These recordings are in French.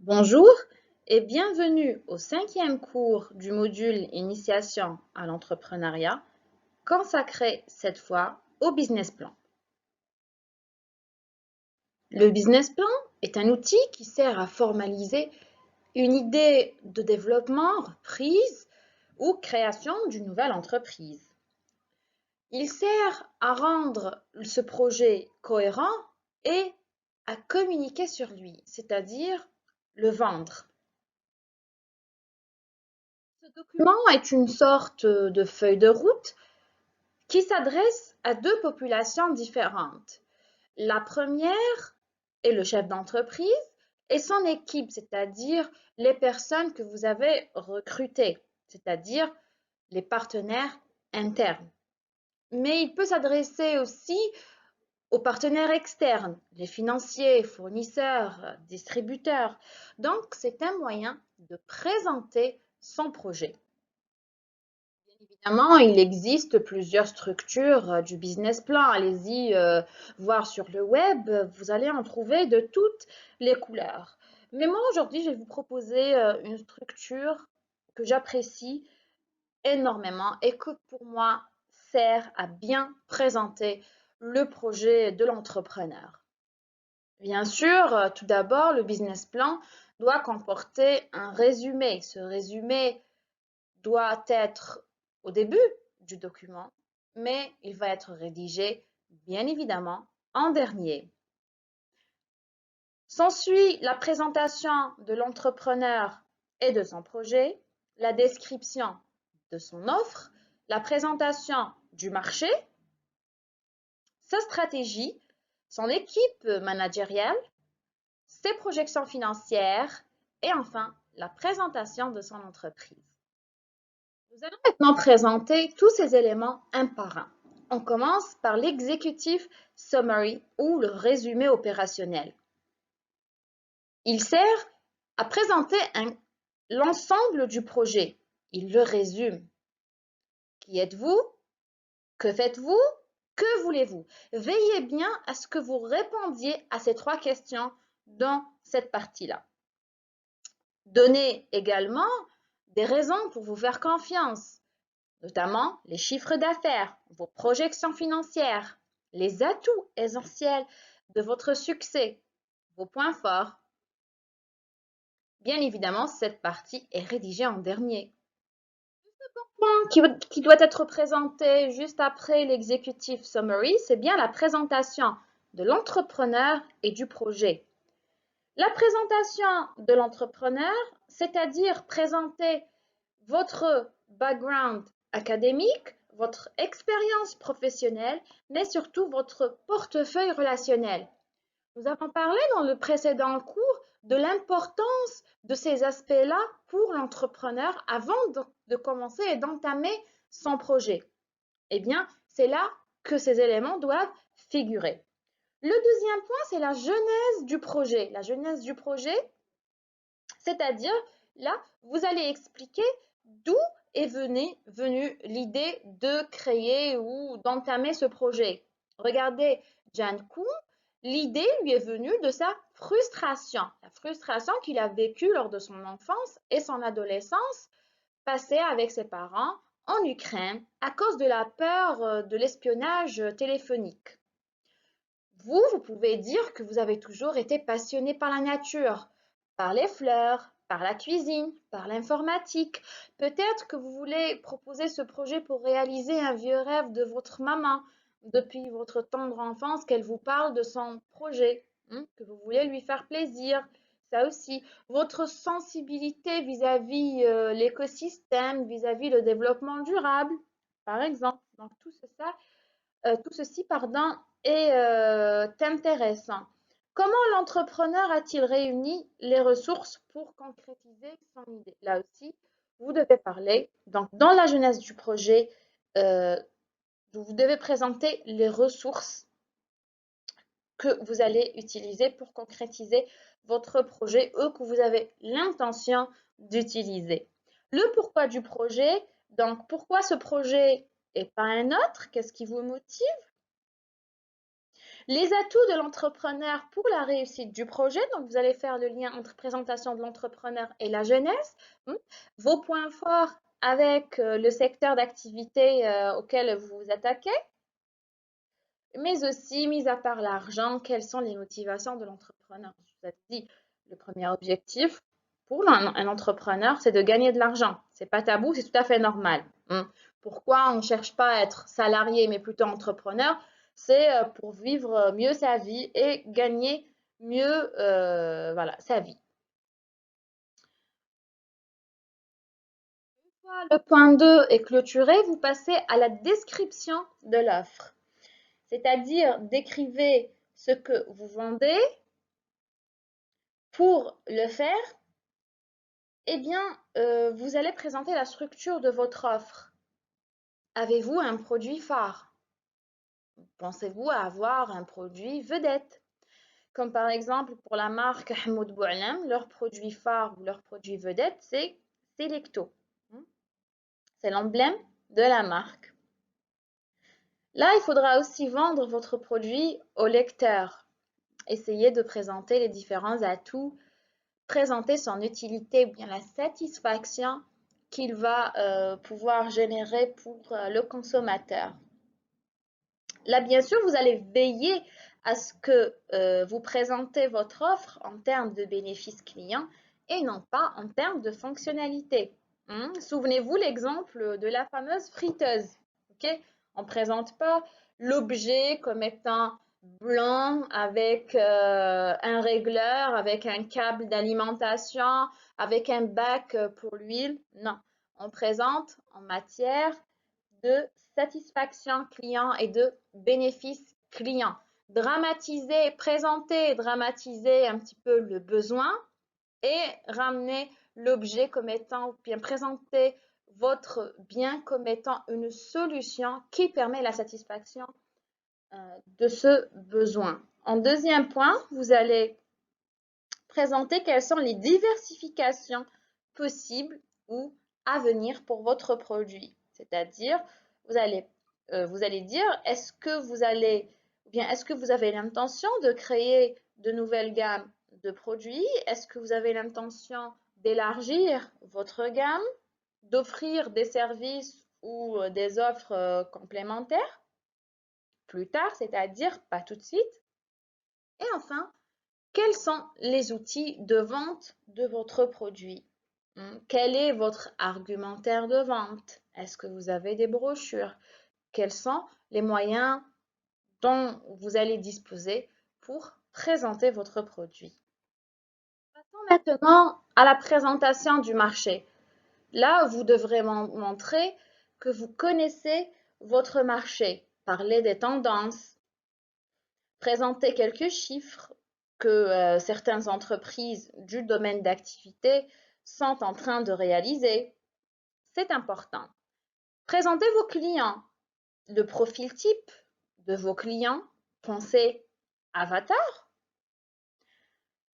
Bonjour et bienvenue au cinquième cours du module Initiation à l'entrepreneuriat, consacré cette fois au business plan. Le business plan est un outil qui sert à formaliser une idée de développement, reprise ou création d'une nouvelle entreprise. Il sert à rendre ce projet cohérent et à communiquer sur lui, c'est-à-dire le vendre. Ce document est une sorte de feuille de route qui s'adresse à deux populations différentes. La première est le chef d'entreprise et son équipe, c'est-à-dire les personnes que vous avez recrutées, c'est-à-dire les partenaires internes. Mais il peut s'adresser aussi aux partenaires externes, les financiers, fournisseurs, distributeurs. Donc, c'est un moyen de présenter son projet. Évidemment, il existe plusieurs structures du business plan. Allez-y voir sur le web, vous allez en trouver de toutes les couleurs. Mais moi, aujourd'hui, je vais vous proposer une structure que j'apprécie énormément et que pour moi sert à bien présenter le projet de l'entrepreneur. Bien sûr, tout d'abord, le business plan doit comporter un résumé. Ce résumé doit être au début du document, mais il va être rédigé, bien évidemment, en dernier. S'ensuit la présentation de l'entrepreneur et de son projet, la description de son offre, la présentation du marché, sa stratégie, son équipe managériale, ses projections financières et enfin la présentation de son entreprise. Nous allons maintenant présenter tous ces éléments un par un. On commence par l'executive summary ou le résumé opérationnel. Il sert à présenter l'ensemble du projet. Il le résume. Qui êtes-vous? Que faites-vous? Que voulez-vous? Veillez bien à ce que vous répondiez à ces trois questions dans cette partie-là. Donnez également des raisons pour vous faire confiance, notamment les chiffres d'affaires, vos projections financières, les atouts essentiels de votre succès, vos points forts. Bien évidemment, cette partie est rédigée en dernier. Le second point qui doit être présenté juste après l'executive summary, c'est bien la présentation de l'entrepreneur et du projet. La présentation de l'entrepreneur, c'est-à-dire présenter votre background académique, votre expérience professionnelle, mais surtout votre portefeuille relationnel. Nous avons parlé dans le précédent cours de l'importance de ces aspects-là pour l'entrepreneur avant de commencer et d'entamer son projet. Eh bien, c'est là que ces éléments doivent figurer. Le deuxième point, c'est la genèse du projet. La genèse du projet, c'est-à-dire, là, vous allez expliquer d'où est venue l'idée de créer ou d'entamer ce projet. Regardez, Jan Kuhn, l'idée lui est venue de sa frustration. La frustration qu'il a vécue lors de son enfance et son adolescence passée avec ses parents en Ukraine à cause de la peur de l'espionnage téléphonique. Vous pouvez dire que vous avez toujours été passionné par la nature, par les fleurs, par la cuisine, par l'informatique. Peut-être que vous voulez proposer ce projet pour réaliser un vieux rêve de votre maman depuis votre tendre enfance, qu'elle vous parle de son projet, que vous voulez lui faire plaisir. Ça aussi, votre sensibilité vis-à-vis l'écosystème, vis-à-vis le développement durable, par exemple. Donc tout ceci, pardon, est intéressant. Comment l'entrepreneur a-t-il réuni les ressources pour concrétiser son idée? Là aussi, vous devez parler. Donc, dans la genèse du projet, euh, vous devez présenter les ressources que vous allez utiliser pour concrétiser votre projet ou que vous avez l'intention d'utiliser. Le pourquoi du projet, donc pourquoi ce projet et pas un autre? Qu'est-ce qui vous motive? Les atouts de l'entrepreneur pour la réussite du projet, donc vous allez faire le lien entre présentation de l'entrepreneur et la jeunesse. Vos points forts avec le secteur d'activité auquel vous vous attaquez, mais aussi, mis à part l'argent, quelles sont les motivations de l'entrepreneur? Je vous ai dit, le premier objectif pour un entrepreneur, c'est de gagner de l'argent. C'est pas tabou, c'est tout à fait normal. Pourquoi on ne cherche pas à être salarié, mais plutôt entrepreneur? C'est pour vivre mieux sa vie et gagner mieux voilà, sa vie. Une fois le point 2 est clôturé, vous passez à la description de l'offre. C'est-à-dire, décrivez ce que vous vendez. Pour le faire, eh bien, vous allez présenter la structure de votre offre. Avez-vous un produit phare? Pensez-vous à avoir un produit vedette? Comme par exemple pour la marque Hamoud Boualem, leur produit phare ou leur produit vedette, c'est Selecto. C'est l'emblème de la marque. Là, il faudra aussi vendre votre produit au lecteur. Essayez de présenter les différents atouts, présenter son utilité ou bien la satisfaction qu'il va pouvoir générer pour le consommateur. Là, bien sûr, vous allez veiller à ce que vous présentez votre offre en termes de bénéfices clients et non pas en termes de fonctionnalité. Souvenez-vous l'exemple de la fameuse friteuse. On ne présente pas l'objet comme étant blanc avec un régleur, avec un câble d'alimentation, avec un bac pour l'huile. Non, on présente en matière de satisfaction client et de bénéfice client. Dramatiser, présenter, dramatiser un petit peu le besoin et ramener l'objet comme étant, ou bien présenter votre bien comme étant une solution qui permet la satisfaction de ce besoin. En deuxième point, vous allez présenter quelles sont les diversifications possibles ou à venir pour votre produit. C'est-à-dire, vous allez dire, est-ce que vous allez, ou bien est-ce que vous avez l'intention de créer de nouvelles gammes de produits? Est-ce que vous avez l'intention d'élargir votre gamme, d'offrir des services ou des offres complémentaires plus tard, c'est-à-dire pas tout de suite? Et enfin, quels sont les outils de vente de votre produit? Quel est votre argumentaire de vente? Est-ce que vous avez des brochures? Quels sont les moyens dont vous allez disposer pour présenter votre produit? Passons maintenant à la présentation du marché. Là, vous devrez montrer que vous connaissez votre marché, parler des tendances, présenter quelques chiffres que certaines entreprises du domaine d'activité sont en train de réaliser. C'est important. Présentez vos clients, le profil type de vos clients, pensez avatar.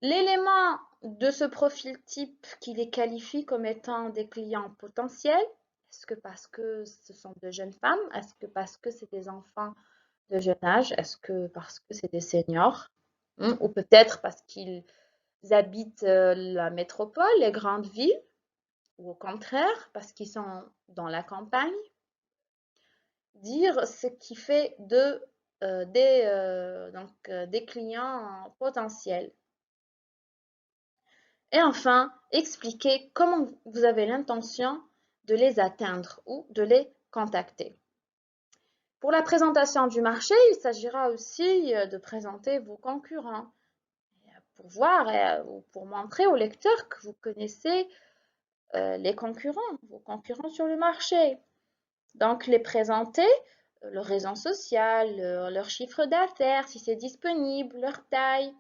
L'élément de ce profil type qui les qualifie comme étant des clients potentiels, est-ce que parce que ce sont de jeunes femmes? Est-ce que parce que c'est des enfants de jeune âge? Est-ce que parce que c'est des seniors? Ou peut-être parce qu'ils habitent la métropole, les grandes villes, ou au contraire parce qu'ils sont dans la campagne? Dire ce qui fait des clients potentiels. Et enfin, expliquer comment vous avez l'intention de les atteindre ou de les contacter. Pour la présentation du marché, il s'agira aussi de présenter vos concurrents pour voir ou pour montrer aux lecteurs que vous connaissez les concurrents, vos concurrents sur le marché. Donc, les présenter, leur raison sociale, leur chiffre d'affaires, si c'est disponible, leur taille.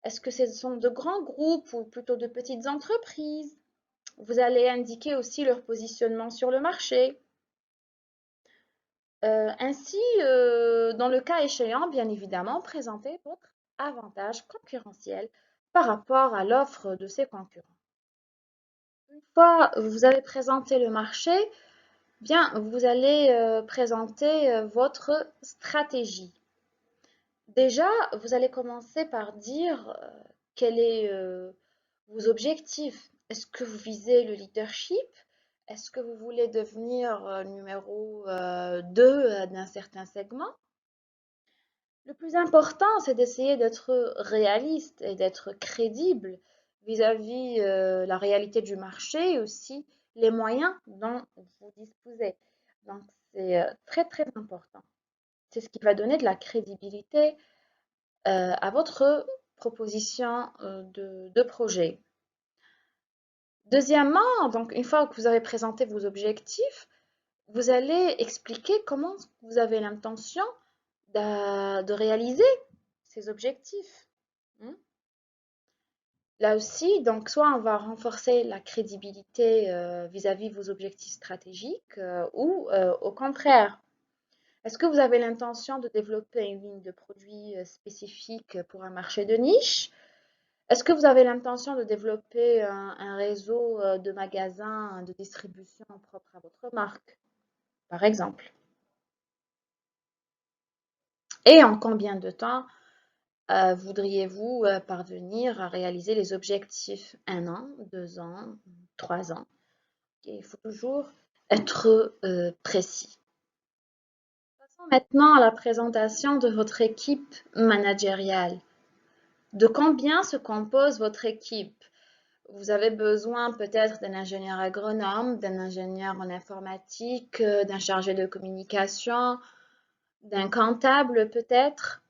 Est-ce que ce sont de grands groupes ou plutôt de petites entreprises? Vous allez indiquer aussi leur positionnement sur le marché. Ainsi, dans le cas échéant, bien évidemment, présentez votre avantage concurrentiel par rapport à l'offre de ses concurrents. Une fois vous avez présenté le marché, bien, vous allez présenter votre stratégie. Déjà, vous allez commencer par dire quels est vos objectifs. Est-ce que vous visez le leadership? Est-ce que vous voulez devenir numéro 2 d'un certain segment? Le plus important, c'est d'essayer d'être réaliste et d'être crédible vis-à-vis la réalité du marché et aussi les moyens dont vous disposez. Donc, c'est très, très important. C'est ce qui va donner de la crédibilité à votre proposition de projet. Deuxièmement, donc une fois que vous avez présenté vos objectifs, vous allez expliquer comment vous avez l'intention de réaliser ces objectifs. Hmm. Là aussi, donc soit on va renforcer la crédibilité vis-à-vis de vos objectifs stratégiques ou au contraire, est-ce que vous avez l'intention de développer une ligne de produits spécifique pour un marché de niche? Est-ce que vous avez l'intention de développer un réseau de magasins de distribution propre à votre marque, par exemple? Et en combien de temps voudriez-vous parvenir à réaliser les objectifs? 1 an, 2 ans, 3 ans? Il faut toujours être précis. Passons maintenant à la présentation de votre équipe managériale. De combien se compose votre équipe? Vous avez besoin peut-être d'un ingénieur agronome, d'un ingénieur en informatique, d'un chargé de communication, d'un comptable peut-être.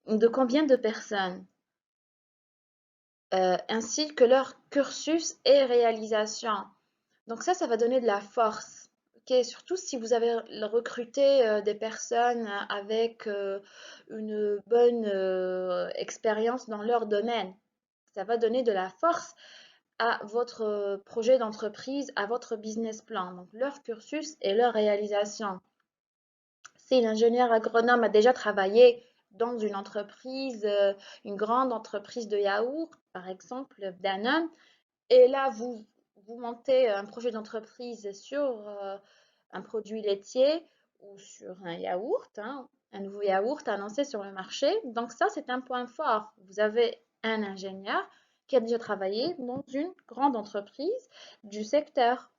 De combien de personnes? Ainsi que leur cursus et réalisation. Donc ça va donner de la force. Ok, surtout si vous avez recruté des personnes avec une bonne expérience dans leur domaine. Ça va donner de la force à votre projet d'entreprise, à votre business plan, donc leur cursus et leur réalisation. Si l'ingénieur agronome a déjà travaillé dans une entreprise, une grande entreprise de yaourt, par exemple Danone, et là vous montez un projet d'entreprise sur un produit laitier ou sur un yaourt, hein, un nouveau yaourt annoncé sur le marché. Donc ça, c'est un point fort. Vous avez un ingénieur qui a déjà travaillé dans une grande entreprise du secteur.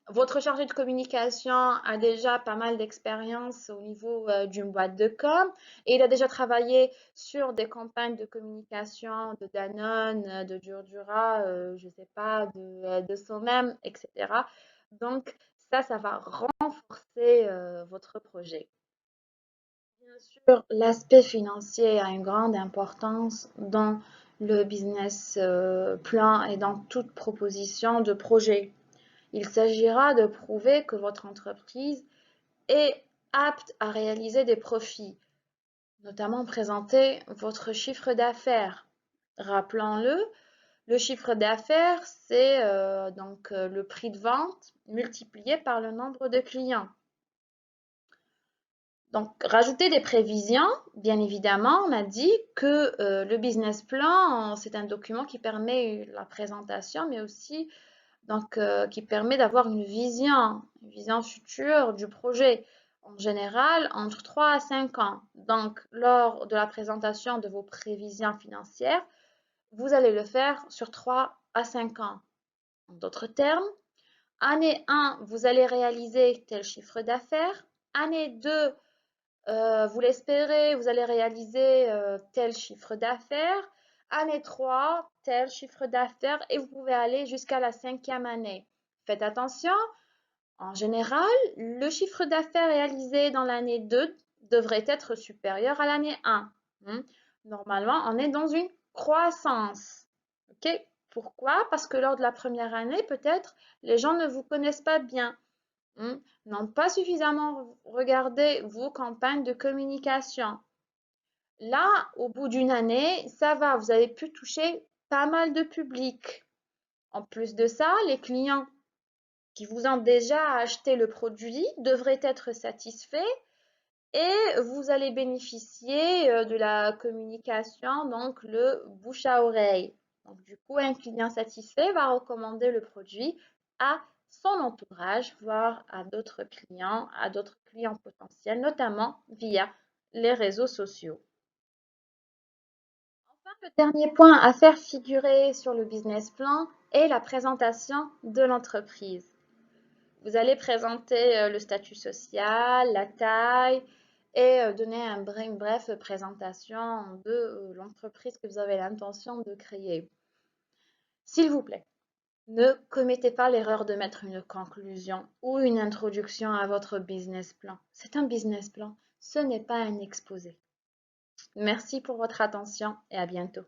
Votre chargé de communication a déjà pas mal d'expérience au niveau d'une boîte de com et il a déjà travaillé sur des campagnes de communication de Danone, de Durdura, je ne sais pas, de Somem, etc. Donc ça va renforcer votre projet. Bien sûr, l'aspect financier a une grande importance dans le business plan et dans toute proposition de projet. Il s'agira de prouver que votre entreprise est apte à réaliser des profits, notamment présenter votre chiffre d'affaires. Rappelons-le, le chiffre d'affaires, c'est donc le prix de vente multiplié par le nombre de clients. Donc, rajouter des prévisions, bien évidemment, on a dit que le business plan, c'est un document qui permet la présentation, mais aussi donc, qui permet d'avoir une vision future du projet. En général, entre 3 à 5 ans. Donc, lors de la présentation de vos prévisions financières, vous allez le faire sur 3 à 5 ans. En d'autres termes, année 1, vous allez réaliser tel chiffre d'affaires. Année 2, vous l'espérez, vous allez réaliser tel chiffre d'affaires. Année 3, tel chiffre d'affaires et vous pouvez aller jusqu'à la 5e année. Faites attention, en général, le chiffre d'affaires réalisé dans l'année 2 devrait être supérieur à l'année 1. Normalement, on est dans une croissance. Ok? Pourquoi? Parce que lors de la première année, peut-être, les gens ne vous connaissent pas bien. N'ont pas suffisamment regardé vos campagnes de communication. Là, au bout d'une année, ça va, vous avez pu toucher pas mal de public. En plus de ça, les clients qui vous ont déjà acheté le produit devraient être satisfaits et vous allez bénéficier de la communication, donc le bouche à oreille. Donc, du coup, un client satisfait va recommander le produit à son entourage, voire à d'autres clients potentiels, notamment via les réseaux sociaux. Enfin, le dernier point à faire figurer sur le business plan est la présentation de l'entreprise. Vous allez présenter le statut social, la taille et donner une brève présentation de l'entreprise que vous avez l'intention de créer. S'il vous plaît, ne commettez pas l'erreur de mettre une conclusion ou une introduction à votre business plan. C'est un business plan, ce n'est pas un exposé. Merci pour votre attention et à bientôt.